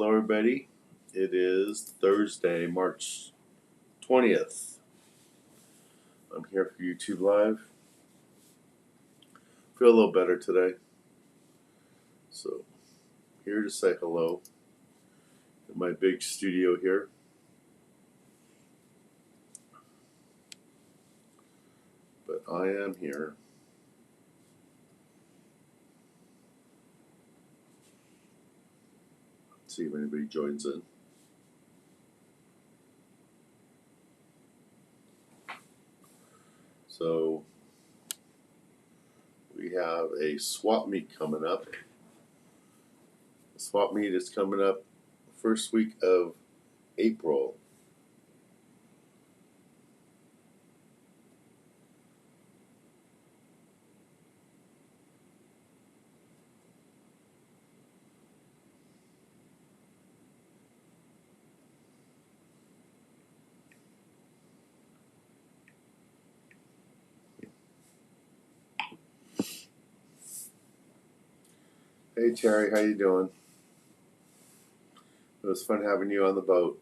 Hello everybody, it is Thursday, March 20th. I'm here for YouTube Live. Feel a little better today, so here to say hello in my big studio here. But I am here. Let's see if anybody joins in. So we have a swap meet coming up. The swap meet is coming up first week of April. Hey Terry, how you doing? It was fun having you on the boat.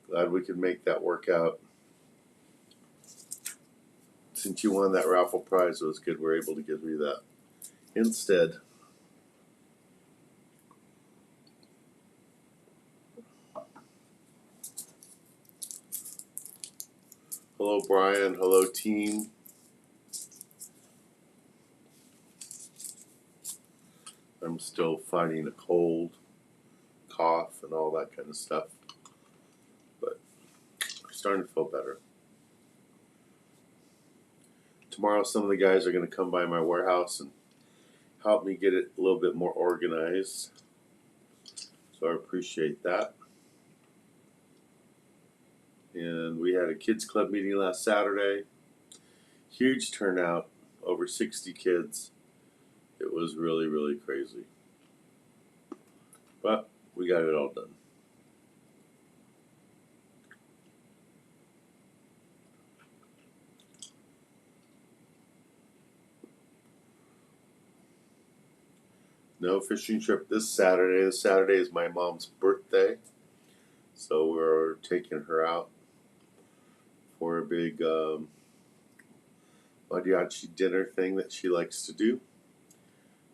Glad we could make that work out. Since you won that raffle prize, it was good we're able to give you that instead. Hello Brian, hello team. I'm still fighting a cold, cough, and all that kind of stuff. But I'm starting to feel better. Tomorrow some of the guys are going to come by my warehouse and help me get it a little bit more organized. So I appreciate that. And we had a kids club meeting last Saturday. Huge turnout, over 60 kids. It was really, really crazy. But we got it all done. No fishing trip this Saturday. This Saturday is my mom's birthday. So we're taking her out for a big mariachi dinner thing that she likes to do.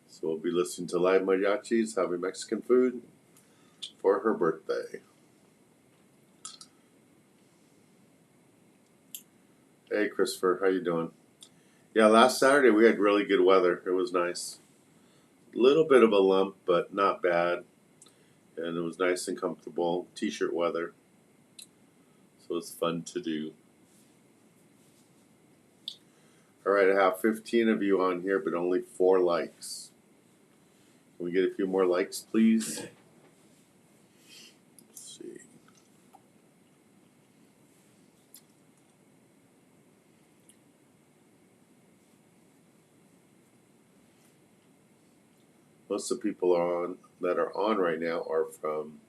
So we'll be listening to live mariachis, having Mexican food for her birthday. Hey Christopher, how you doing? Yeah, last Saturday we had really good weather. It was nice. A little bit of a lump, but not bad. And it was nice and comfortable. T-shirt weather. So it's fun to do. Alright, I have 15 of you on here, but only 4 likes. Can we get a few more likes, please? Let's see. Most of the people that are on right now are from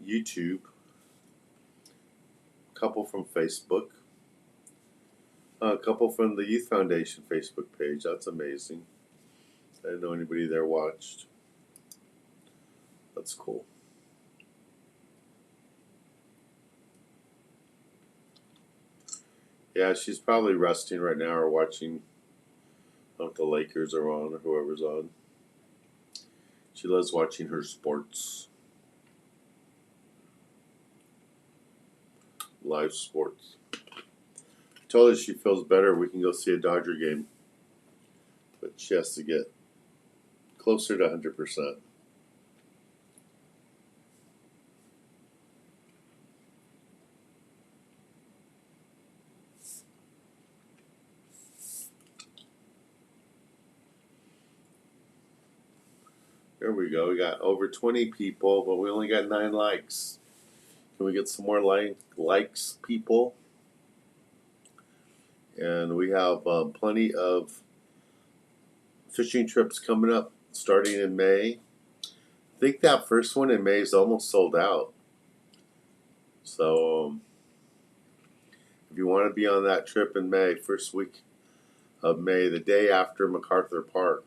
YouTube. A couple from Facebook. A couple from the Youth Foundation Facebook page. That's amazing. I didn't know anybody there watched. That's cool. Yeah, she's probably resting right now or watching if the Lakers are on or whoever's on. She loves watching her sports. Live sports. I told her she feels better, we can go see a Dodger game. But she has to get closer to 100%. There we go. We got over 20 people, but we only got 9 likes. Can we get some more likes, people? And we have plenty of fishing trips coming up starting in May. I think that first one in May is almost sold out. So if you want to be on that trip in May, first week of May, the day after MacArthur Park,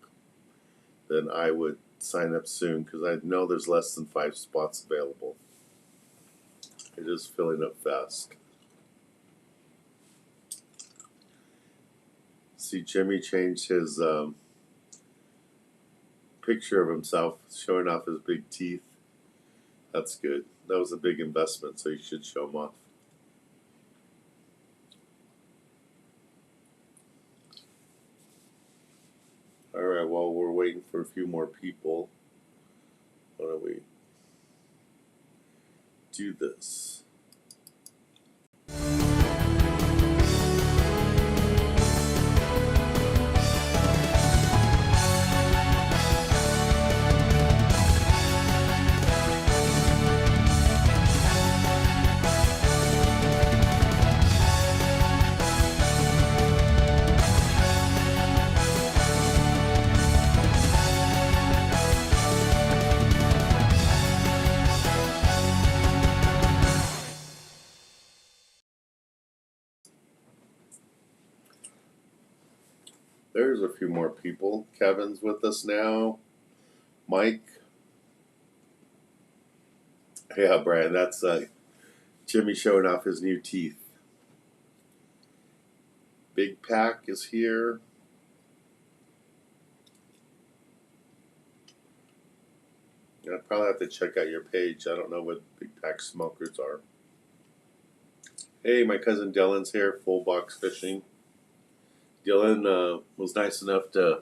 then I would sign up soon because I know there's less than 5 spots available. It is filling up fast. See, Jimmy changed his picture of himself, showing off his big teeth. That's good. That was a big investment, so you should show them off. All right, well, we're waiting for a few more people. Why don't we do this? There's a few more people. Kevin's with us now. Mike. Yeah, Brian, that's Jimmy showing off his new teeth. Big Pack is here. I probably have to check out your page. I don't know what Big Pack smokers are. Hey, my cousin Dylan's here, Full Box Fishing. Dylan was nice enough to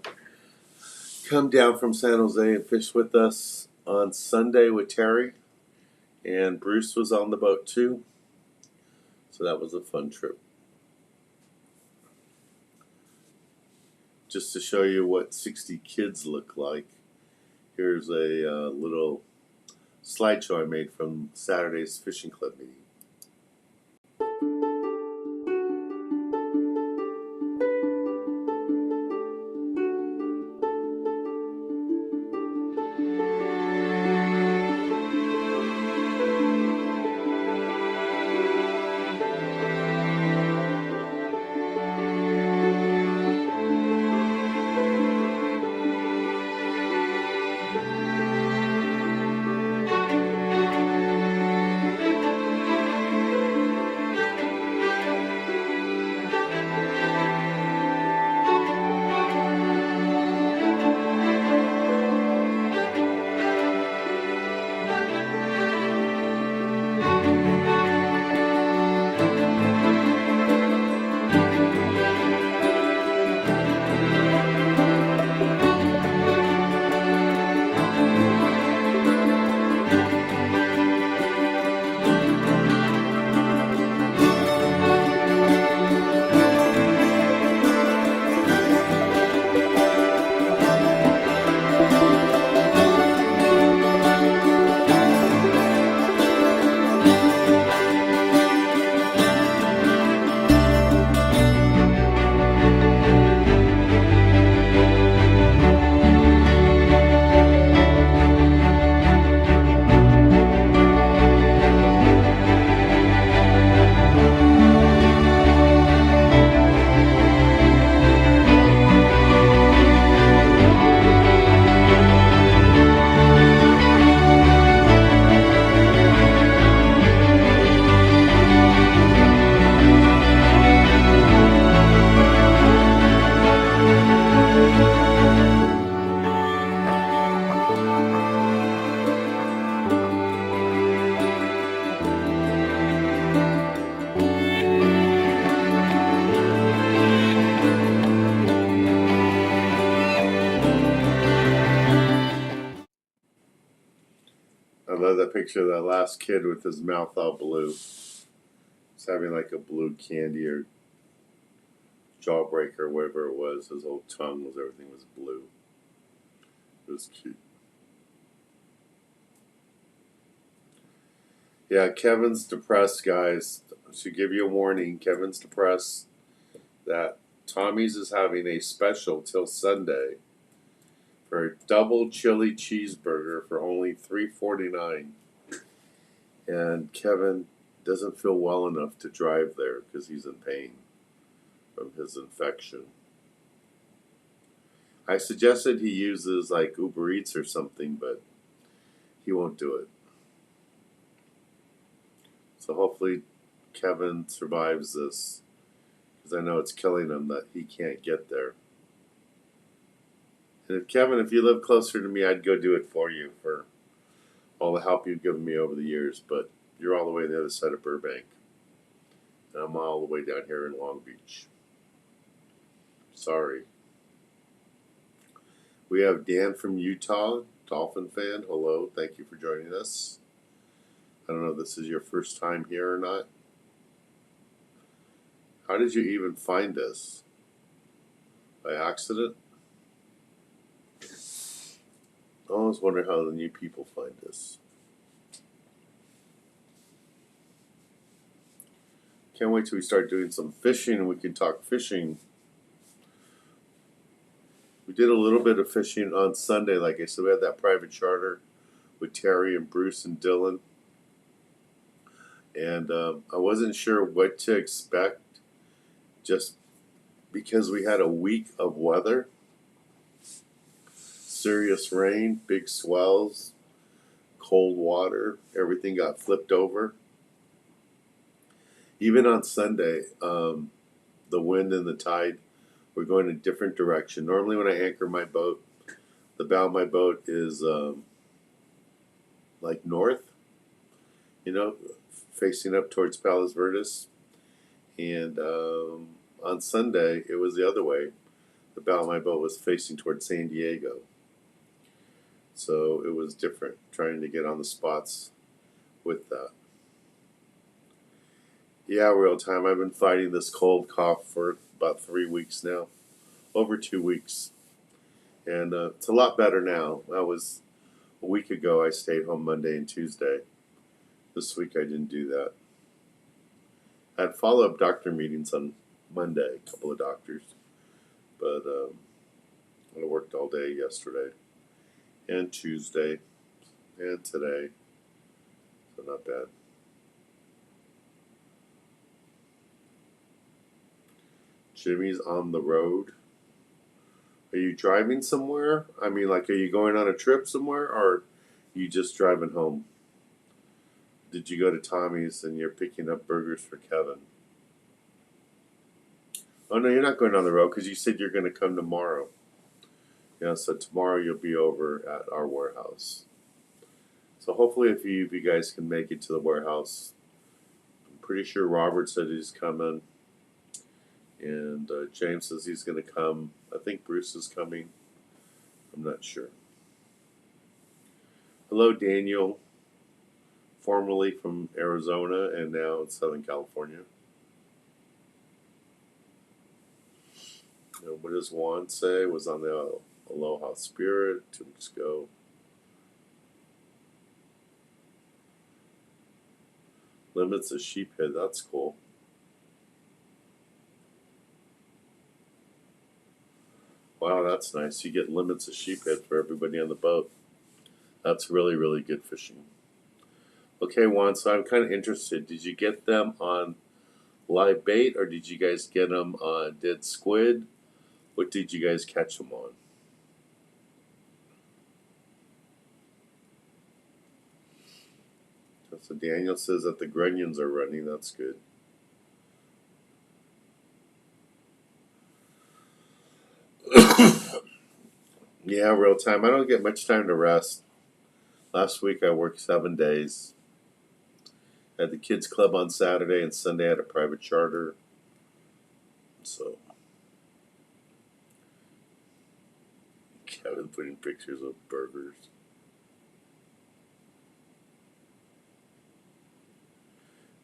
come down from San Jose and fish with us on Sunday with Terry. And Bruce was on the boat too. So that was a fun trip. Just to show you what 60 kids look like, here's a little slideshow I made from Saturday's fishing club meeting. I love that picture of that last kid with his mouth all blue. He's having like a blue candy or jawbreaker or whatever it was. His whole tongue was, everything was blue. It was cute. Yeah, Kevin's depressed, guys. I should give you a warning. Kevin's depressed that Tommy's is having a special till Sunday for a double chili cheeseburger for only $3.49. And Kevin doesn't feel well enough to drive there because he's in pain from his infection. I suggested he uses like Uber Eats or something, but he won't do it. So hopefully Kevin survives this, because I know it's killing him that he can't get there. And if Kevin, if you live closer to me, I'd go do it for you for all the help you've given me over the years. But you're all the way on the other side of Burbank, and I'm all the way down here in Long Beach. Sorry. We have Dan from Utah, Dolphin fan. Hello, thank you for joining us. I don't know if this is your first time here or not. How did you even find us? By accident? I always wonder how the new people find us. Can't wait till we start doing some fishing and we can talk fishing. We did a little bit of fishing on Sunday, like I said. We had that private charter with Terry and Bruce and Dylan. And I wasn't sure what to expect just because we had a week of weather. Serious rain, big swells, cold water, everything got flipped over. Even on Sunday, the wind and the tide were going a different direction. Normally when I anchor my boat, the bow of my boat is like north, facing up towards Palos Verdes. And on Sunday, it was the other way. The bow of my boat was facing towards San Diego. So it was different, trying to get on the spots with that. Yeah, real time. I've been fighting this cold cough for about 3 weeks now. Over 2 weeks. And it's a lot better now. A week ago, I stayed home Monday and Tuesday. This week, I didn't do that. I had follow-up doctor meetings on Monday, a couple of doctors. But I worked all day yesterday and Tuesday and today. So not bad. Jimmy's on the road. Are you driving somewhere? I mean, like, are you going on a trip somewhere, or are you just driving home? Did you go to Tommy's and you're picking up burgers for Kevin? Oh, no, you're not going on the road because you said you're going to come tomorrow. Yeah, so tomorrow you'll be over at our warehouse. So hopefully if you guys can make it to the warehouse. I'm pretty sure Robert said he's coming. And James says he's going to come. I think Bruce is coming. I'm not sure. Hello, Daniel. Formerly from Arizona and now in Southern California. What does Juan say? Was on the Aloha Spirit 2 weeks ago. Limits a sheephead. That's cool. Wow, that's nice. You get limits of sheephead for everybody on the boat. That's really, really good fishing. Okay, Juan, so I'm kind of interested. Did you get them on live bait or did you guys get them on dead squid? What did you guys catch them on? So Daniel says that the grunions are running. That's good. Yeah, real time. I don't get much time to rest. Last week I worked 7 days. Had the kids club on Saturday and Sunday I had a private charter. So Kevin putting pictures of burgers.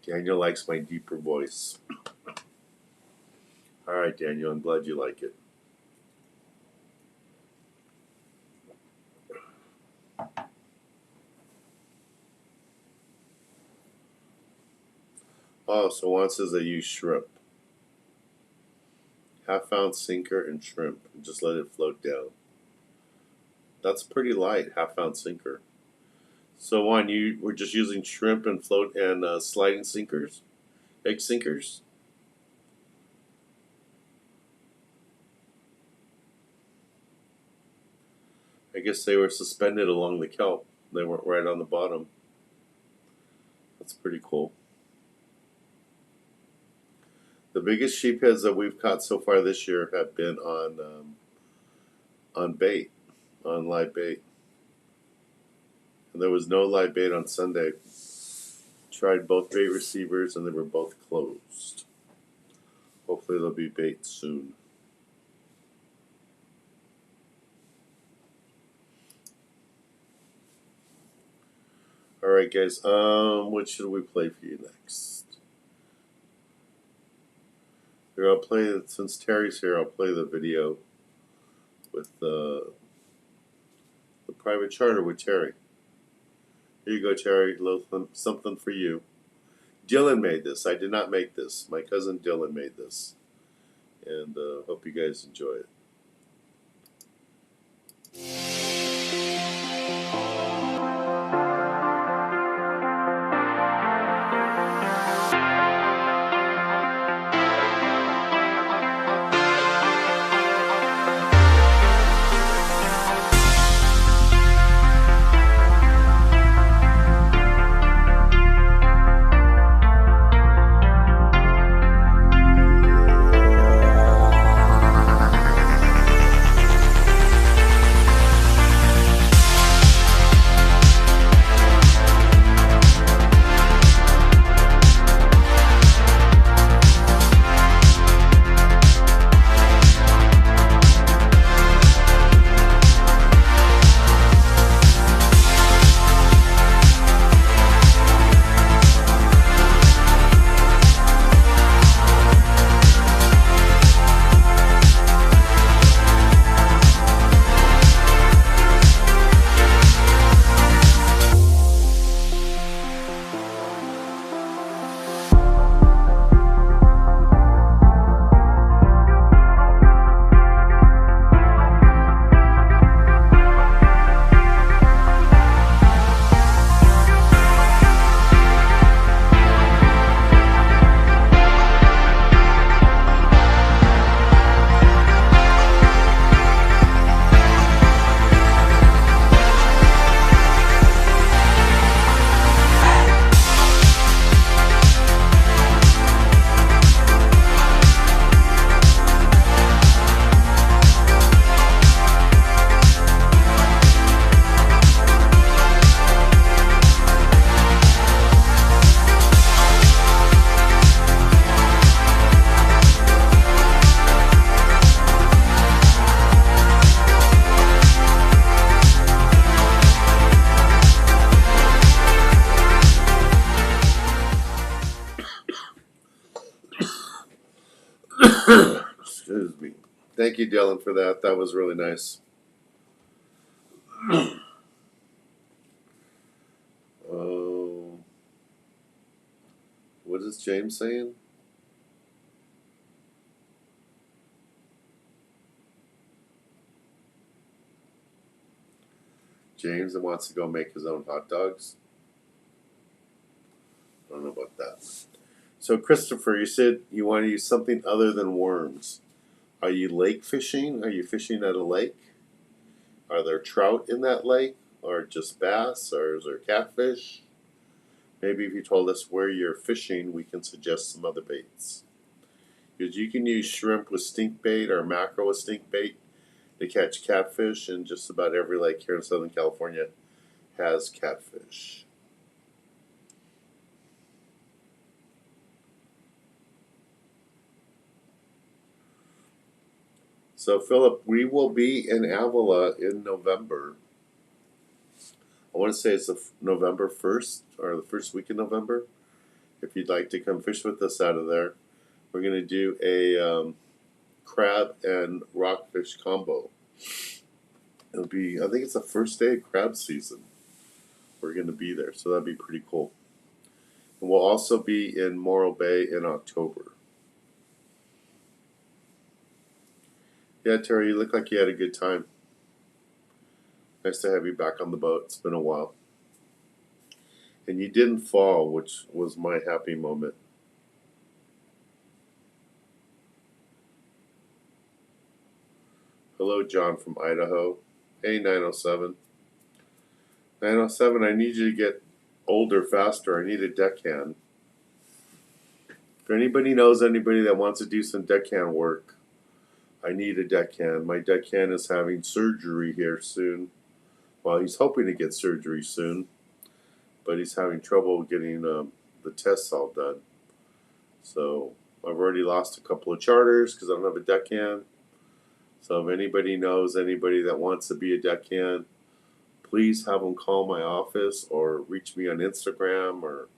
Daniel likes my deeper voice. All right, Daniel, I'm glad you like it. Oh, so Juan says they use shrimp. Half-ounce sinker and shrimp, and just let it float down. That's pretty light, half-ounce sinker. So Juan, you were just using shrimp and float and sliding sinkers, egg sinkers. guess they were suspended along the kelp. They weren't right on the bottom. That's pretty cool. The biggest sheepheads that we've caught so far this year have been on bait, on live bait. And there was no live bait on Sunday. Tried both bait receivers and they were both closed. Hopefully there'll be bait soon. Alright guys, what should we play for you next? Here, I'll play, since Terry's here, I'll play the video with the private charter with Terry. Here you go, Terry, a little something for you. Dylan made this. I did not make this. My cousin Dylan made this. And hope you guys enjoy it. Excuse me. Thank you, Dylan, for that. That was really nice. What is James saying? James wants to go make his own hot dogs. I don't know about that. So, Christopher, you said you want to use something other than worms. Are you lake fishing? Are you fishing at a lake? Are there trout in that lake? Or just bass? Or is there catfish? Maybe if you told us where you're fishing, we can suggest some other baits. Because you can use shrimp with stink bait or mackerel with stink bait to catch catfish, and just about every lake here in Southern California has catfish. So, Philip, we will be in Avila in November. I want to say it's November 1st or the first week in November. If you'd like to come fish with us out of there, we're going to do a crab and rockfish combo. It'll be, I think it's the first day of crab season. We're going to be there, so that'd be pretty cool. And we'll also be in Morro Bay in October. Yeah, Terry, you look like you had a good time. Nice to have you back on the boat. It's been a while. And you didn't fall, which was my happy moment. Hello, John from Idaho. Hey, 907. 907, I need you to get older faster. I need a deckhand. If anybody knows anybody that wants to do some deckhand work, I need a deckhand. My deckhand is having surgery here soon. Well, he's hoping to get surgery soon, but he's having trouble getting the tests all done. So I've already lost a couple of charters because I don't have a deckhand. So if anybody knows anybody that wants to be a deckhand, please have them call my office or reach me on Instagram or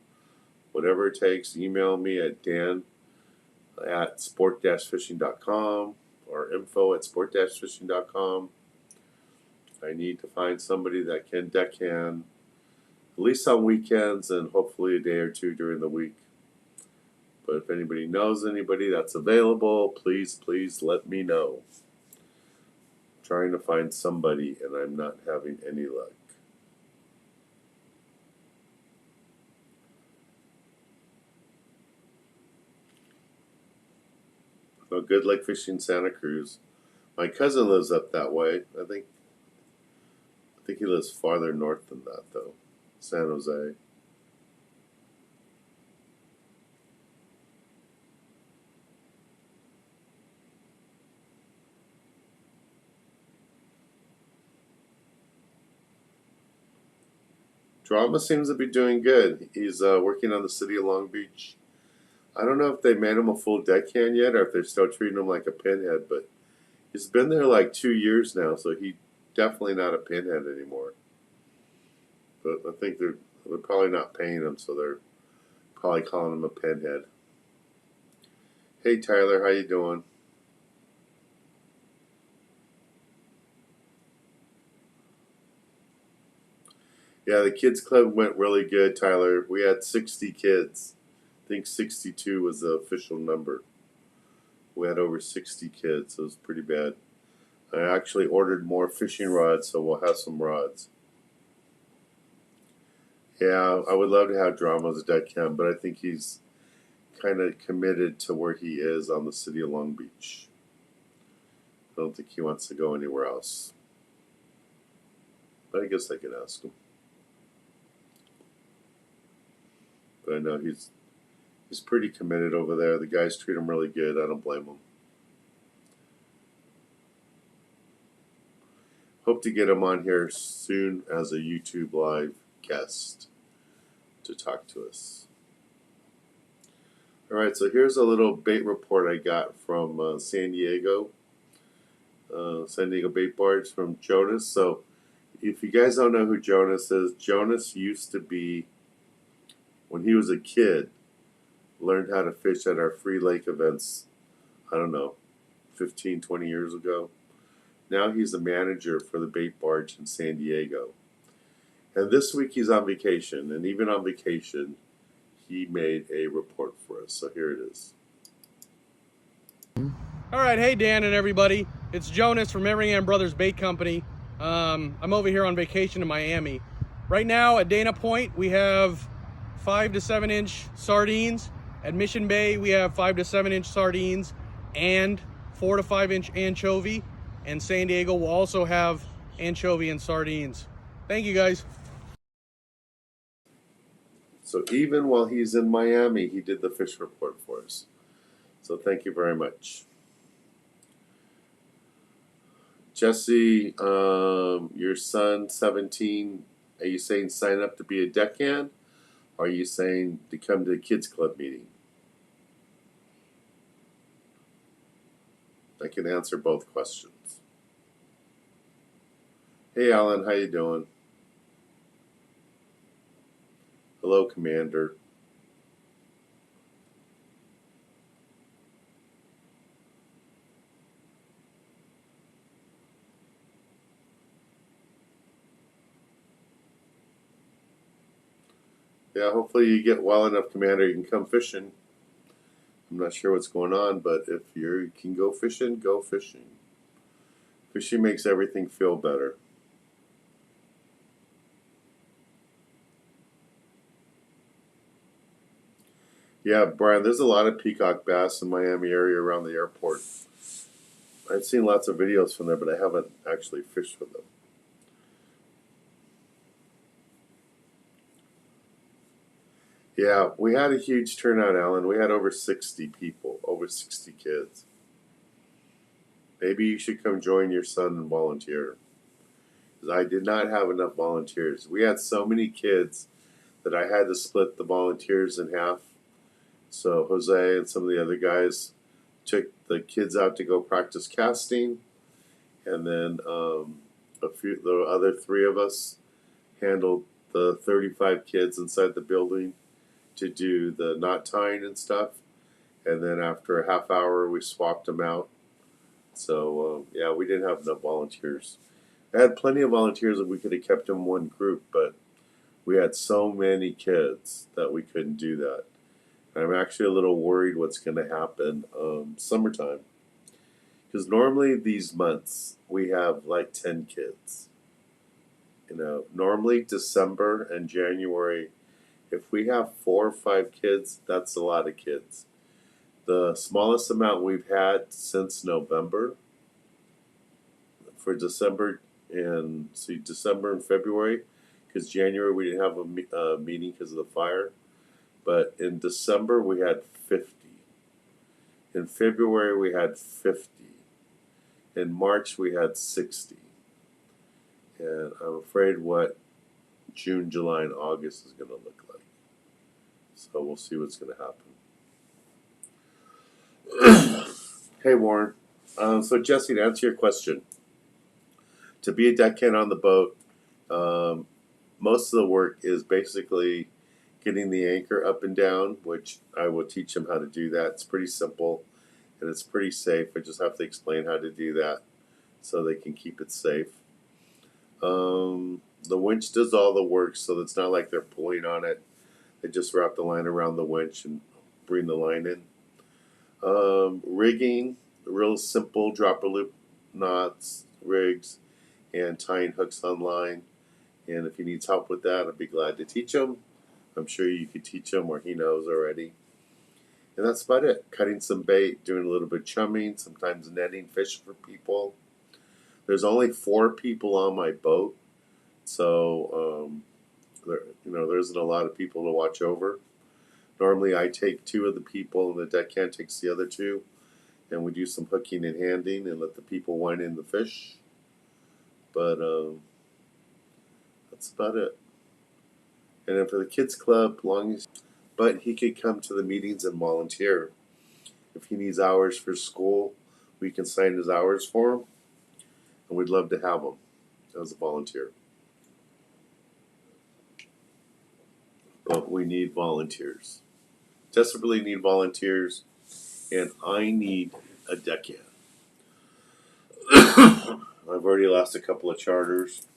whatever it takes. Email me at dan@sport-fishing.com or info@sport-fishing.com. I need to find somebody that can deckhand at least on weekends and hopefully a day or two during the week. But if anybody knows anybody that's available, please let me know. I'm trying to find somebody and I'm not having any luck. So good luck fishing Santa Cruz. My cousin lives up that way. I think he lives farther north than that though. San Jose. Drama seems to be doing good. He's working on the city of Long Beach. I don't know if they made him a full deckhand yet or if they're still treating him like a pinhead, but he's been there like 2 years now, so he's definitely not a pinhead anymore. But I think they're probably not paying him, so they're probably calling him a pinhead. Hey Tyler, how you doing? Yeah, the kids club went really good, Tyler. We had 60 kids. I think 62 was the official number. We had over 60 kids, so it was pretty bad. I actually ordered more fishing rods, so we'll have some rods. Yeah, I would love to have Drama as a deckhand, but I think he's kind of committed to where he is on the city of Long Beach. I don't think he wants to go anywhere else. But I guess I could ask him. But I know he's pretty committed over there. The guys treat him really good. I don't blame him. Hope to get him on here soon as a YouTube live guest to talk to us. All right, so here's a little bait report I got from San Diego Bait Barge from Jonas. So if you guys don't know who Jonas is, Jonas used to be, when he was a kid, learned how to fish at our free lake events, I don't know, 15, 20 years ago. Now he's a manager for the bait barge in San Diego. And this week he's on vacation, and even on vacation, he made a report for us. So here it is. All right, hey Dan and everybody. It's Jonas from Everingham Brothers Bait Company. I'm over here on vacation in Miami. Right now at Dana Point, we have 5 to 7 inch sardines. At Mission Bay, we have 5 to 7 inch sardines and 4 to 5 inch anchovy. And San Diego will also have anchovy and sardines. Thank you guys. So even while he's in Miami, he did the fish report for us. So thank you very much. Jesse, your son, 17, are you saying sign up to be a deckhand? Or are you saying to come to the kids club meeting? I can answer both questions. Hey Alan, how you doing? Hello, Commander. Yeah, hopefully you get well enough, Commander, you can come fishing. I'm not sure what's going on, but if you can go fishing, go fishing. Fishing makes everything feel better. Yeah, Brian, there's a lot of peacock bass in Miami area around the airport. I've seen lots of videos from there, but I haven't actually fished with them. Yeah, we had a huge turnout, Alan. We had over 60 people, over 60 kids. Maybe you should come join your son and volunteer. Because I did not have enough volunteers. We had so many kids that I had to split the volunteers in half. So Jose and some of the other guys took the kids out to go practice casting, and then the other three of us handled the 35 kids inside the building to do the knot tying and stuff. And then after a half hour, we swapped them out. So yeah, we didn't have enough volunteers. I had plenty of volunteers that we could have kept in one group, but we had so many kids that we couldn't do that. I'm actually a little worried what's going to happen summertime. Because normally these months we have like 10 kids. You know, normally December and January, if we have 4 or 5 kids, that's a lot of kids. The smallest amount we've had since November for December and February, because January we didn't have a meeting because of the fire. But in December we had 50. In February we had 50. In March we had 60. And I'm afraid what June, July, and August is going to look like. So we'll see what's going to happen. Hey Warren. So Jesse, to answer your question, to be a deckhand on the boat, most of the work is basically getting the anchor up and down, which I will teach them how to do that. It's pretty simple and it's pretty safe. I just have to explain how to do that so they can keep it safe. The winch does all the work, so it's not like they're pulling on it. They just wrap the line around the winch and bring the line in. Rigging, real simple dropper loop knots, rigs, and tying hooks on line. And if he needs help with that, I'd be glad to teach him. I'm sure you could teach him, or he knows already. And that's about it. Cutting some bait, doing a little bit of chumming, sometimes netting fish for people. There's only 4 people on my boat, so there isn't a lot of people to watch over. Normally, I take 2 of the people, and the deckhand takes the other 2, and we do some hooking and handing, and let the people wind in the fish. But that's about it. And then for the kids club, but he could come to the meetings and volunteer. If he needs hours for school, we can sign his hours for him, and we'd love to have him as a volunteer. But we need volunteers. Desperately need volunteers, and I need a deckhand. I've already lost a couple of charters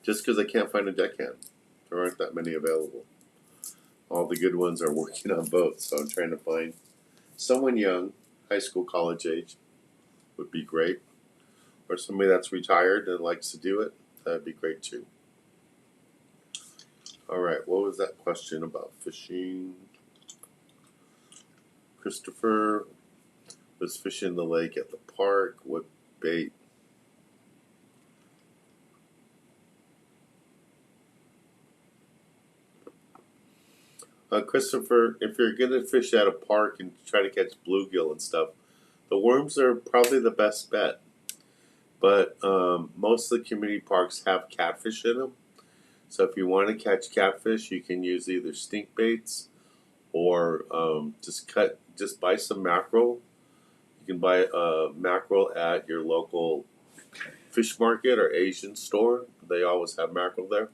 just because I can't find a deckhand. There aren't that many available. All the good ones are working on boats, so I'm trying to find someone young, high school, college age would be great. Or somebody that's retired and likes to do it, that'd be great too. All right, what was that question about fishing? Christopher was fishing the lake at the park. What bait? Christopher, if you're going to fish at a park and try to catch bluegill and stuff, the worms are probably the best bet. But most of the community parks have catfish in them. So if you want to catch catfish, you can use either stink baits or just buy some mackerel. You can buy mackerel at your local fish market or Asian store. They always have mackerel there.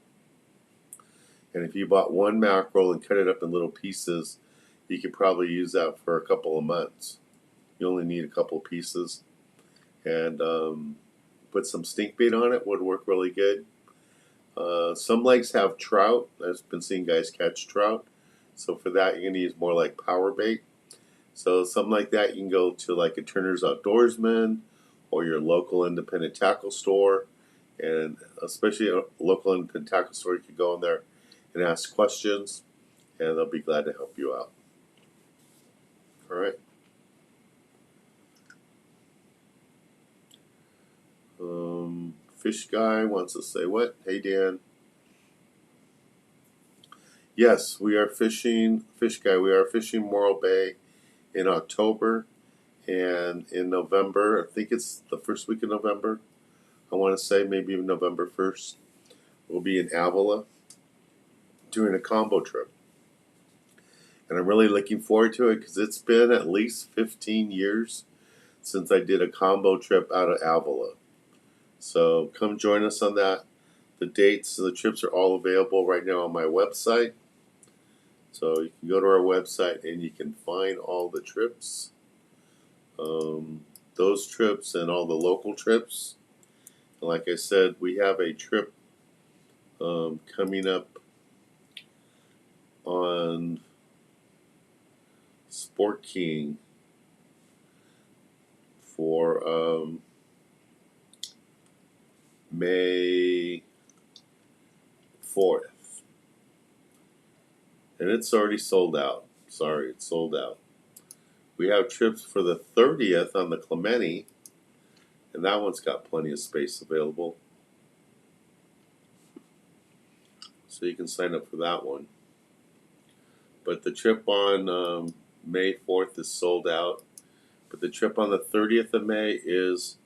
And if you bought one mackerel and cut it up in little pieces, you could probably use that for a couple of months. You only need a couple of pieces. And put some stink bait on it would work really good. Some lakes have trout. I've been seeing guys catch trout. So for that, you're going to use more like power bait. So something like that, you can go to like a Turner's Outdoorsman or your local independent tackle store. And especially a local independent tackle store, you could go in there and ask questions, and they'll be glad to help you out. All right. Fish guy wants to say what? Hey, Dan. Yes, we are fishing, Fish Guy, we are fishing Morro Bay in October and in November. I think it's the first week of November. I want to say maybe even November 1st. We'll be in Avila doing a combo trip. And I'm really looking forward to it because it's been at least 15 years since I did a combo trip out of Avila. So come join us on that. The dates and the trips are all available right now on my website. So you can go to our website and you can find all the trips, those trips and all the local trips. And like I said, we have a trip coming up on Sport King for May 4th. And it's already sold out. Sorry, it's sold out. We have trips for the 30th on the Clemente, and that one's got plenty of space available. So you can sign up for that one. But the trip on May 4th is sold out. But the trip on the 30th of May is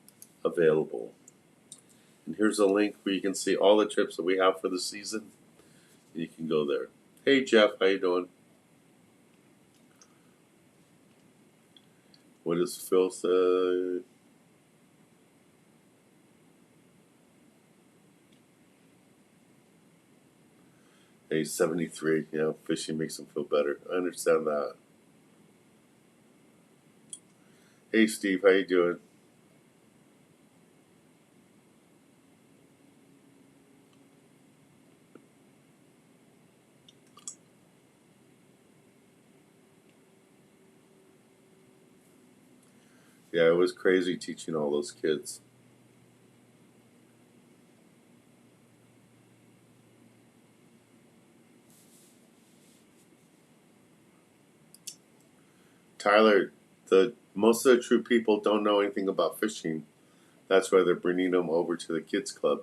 available. And here's a link where you can see all the trips that we have for the season. You can go there. Hey Jeff, how you doing? What does Phil say? Hey, 73. Yeah, fishing makes him feel better. I understand that. Hey Steve, how you doing? Yeah, it was crazy teaching all those kids. Tyler, the most of the true people don't know anything about fishing. That's why they're bringing them over to the kids club.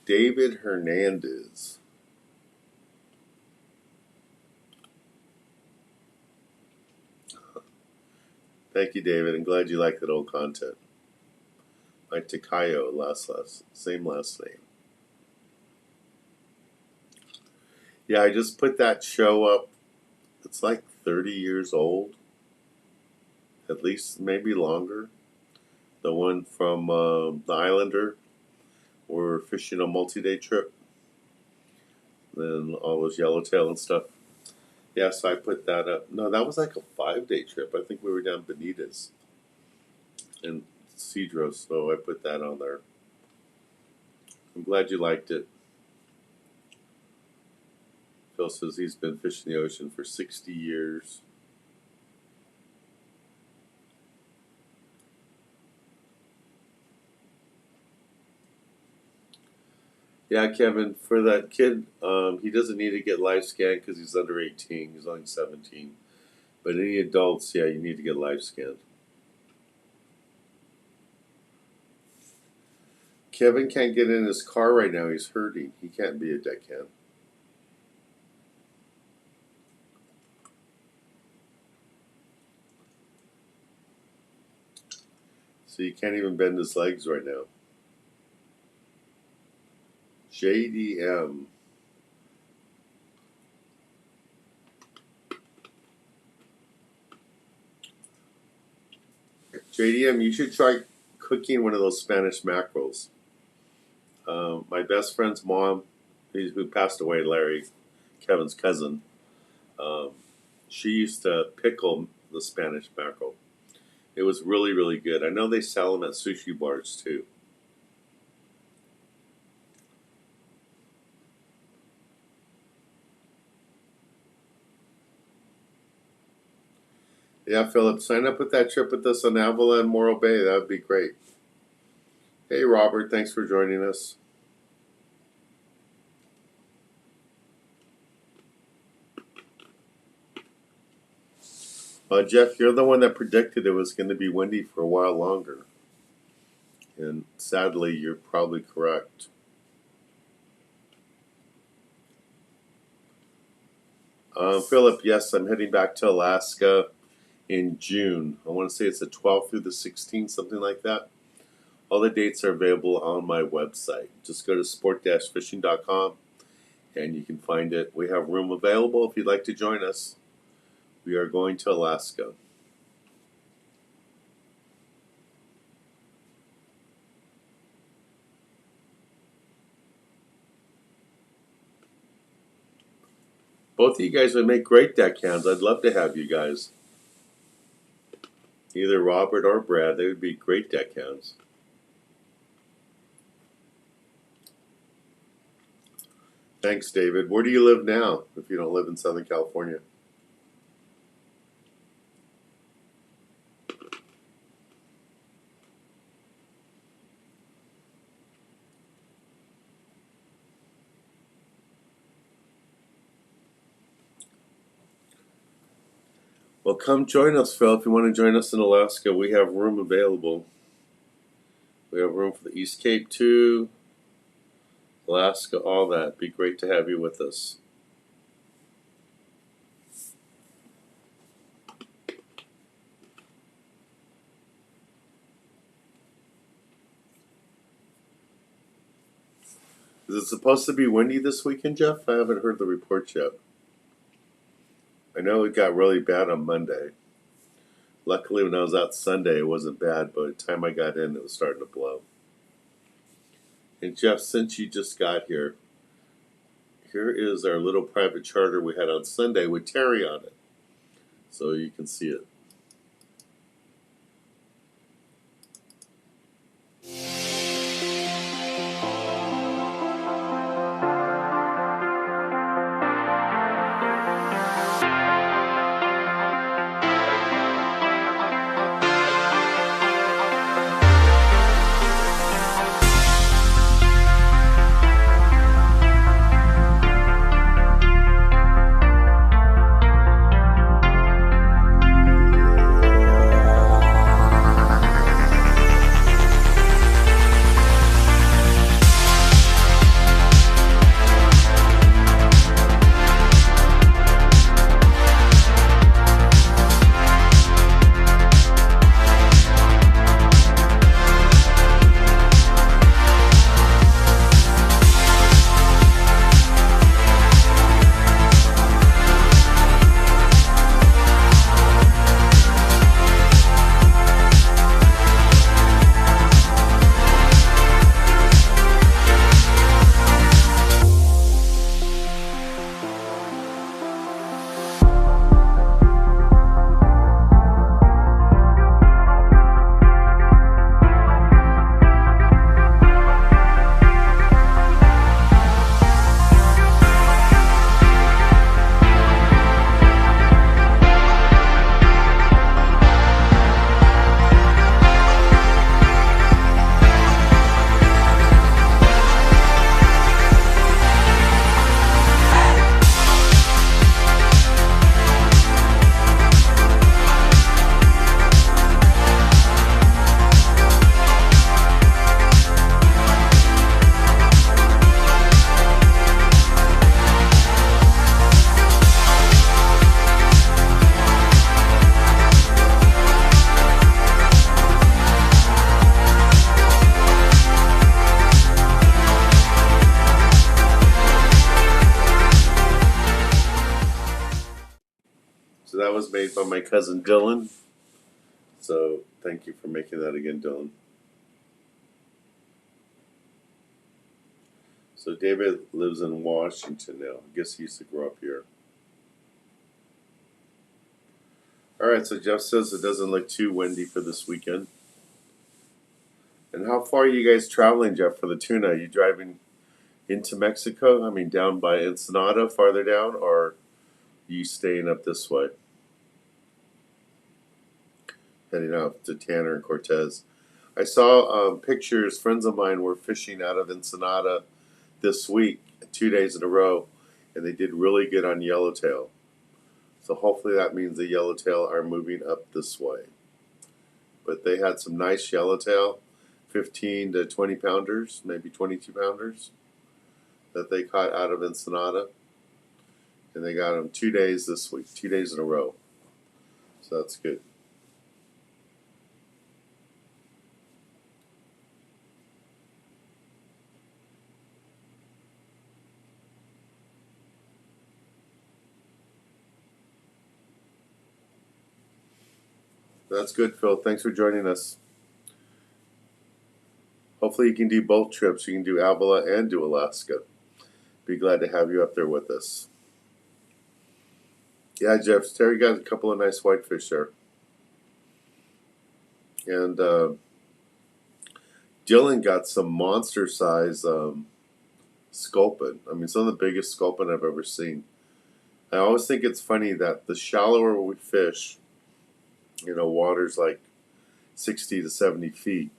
David Hernandez. Thank you, David. I'm glad you like that old content. Like Takayo, same last name. Yeah, I just put that show up. It's like 30 years old, at least maybe longer. The one from the Islander. We're fishing a multi-day trip. Then all those yellowtail and stuff. Yeah, so I put that up. No, that was like a 5-day trip. I think we were down Benitez and Cedros, so I put that on there. I'm glad you liked it. Phil says he's been fishing the ocean for 60 years. Yeah, Kevin, for that kid, he doesn't need to get live scanned because he's under 18. He's only 17. But any adults, yeah, you need to get live scanned. Kevin can't get in his car right now. He's hurting. He can't be a deckhand. So he can't even bend his legs right now. JDM. JDM, you should try cooking one of those Spanish mackerels. My best friend's mom, who passed away, Larry, Kevin's cousin, she used to pickle the Spanish mackerel. It was really, really good. I know they sell them at sushi bars too. Yeah, Philip, sign up with that trip with us on Avila and Morro Bay. That would be great. Hey, Robert, thanks for joining us. Jeff, you're the one that predicted it was going to be windy for a while longer. And sadly, you're probably correct. Philip, yes, I'm heading back to Alaska in June. I want to say it's the 12th through the 16th, something like that. All the dates are available on my website. Just go to sport-fishing.com and you can find it. We have room available if you'd like to join us. We are going to Alaska. Both of you guys would make great deckhands. I'd love to have you guys. Either Robert or Brad, they would be great deckhands. Thanks, David. Where do you live now, if you don't live in Southern California? Well, come join us, Phil. If you want to join us in Alaska, we have room available. We have room for the East Cape too, Alaska, all that. It'd be great to have you with us. Is it supposed to be windy this weekend, Jeff? I haven't heard the report yet. I know it got really bad on Monday. Luckily, when I was out Sunday, it wasn't bad, but by the time I got in, it was starting to blow. And Jeff, since you just got here, here is our little private charter we had on Sunday with Terry on it. So you can see it. So that was made by my cousin Dylan. So thank you for making that again, Dylan. So David lives in Washington now. I guess he used to grow up here. All right, so Jeff says it doesn't look too windy for this weekend. And how far are you guys traveling, Jeff, for the tuna? Are you driving into Mexico? I mean, down by Ensenada, farther down, or are you staying up this way? Heading out to Tanner and Cortez. I saw pictures. Friends of mine were fishing out of Ensenada this week, 2 days in a row, and they did really good on yellowtail. So hopefully that means the yellowtail are moving up this way. But they had some nice yellowtail, 15 to 20 pounders, maybe 22 pounders, that they caught out of Ensenada. And they got them 2 days this week, 2 days in a row. So that's good. That's good, Phil. Thanks for joining us. Hopefully you can do both trips. You can do Avila and do Alaska. Be glad to have you up there with us. Yeah, Jeff, Terry got a couple of nice whitefish there. And Dylan got some monster size sculpin. I mean, some of the biggest sculpin I've ever seen. I always think it's funny that the shallower we fish, water's like 60 to 70 feet,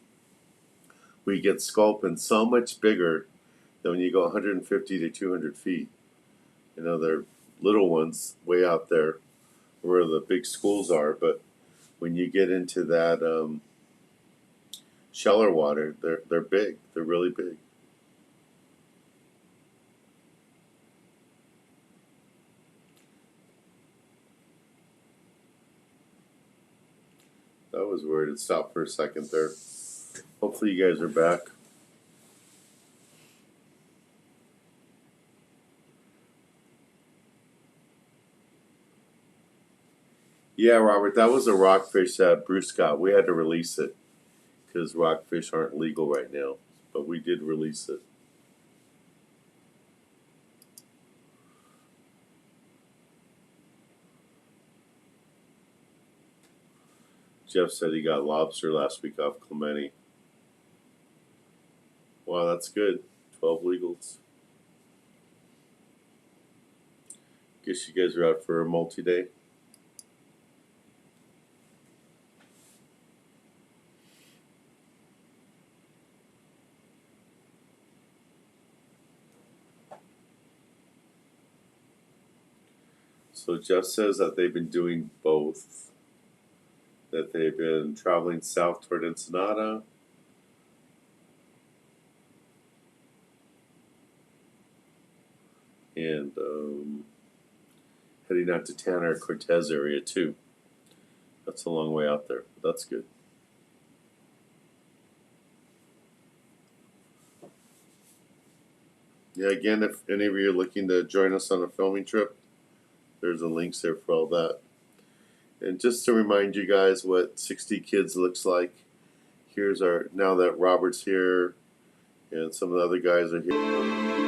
we get sculpin so much bigger than when you go 150 to 200 feet. They're little ones way out there where the big schools are, but when you get into that shallower water, they're big. They're really big. That was weird. It stopped for a second there. Hopefully you guys are back. Yeah, Robert, that was a rockfish that Bruce got. We had to release it because rockfish aren't legal right now, but we did release it. Jeff said he got lobster last week off Clemente. Wow, that's good. 12 legals. Guess you guys are out for a multi-day. So Jeff says that they've been doing both. That they've been traveling south toward Ensenada. And heading out to Tanner Cortez area too. That's a long way out there. But that's good. Yeah, again, if any of you are looking to join us on a filming trip, there's a links there for all that. And just to remind you guys what 60 Kids looks like, here's our, now that Robert's here and some of the other guys are here.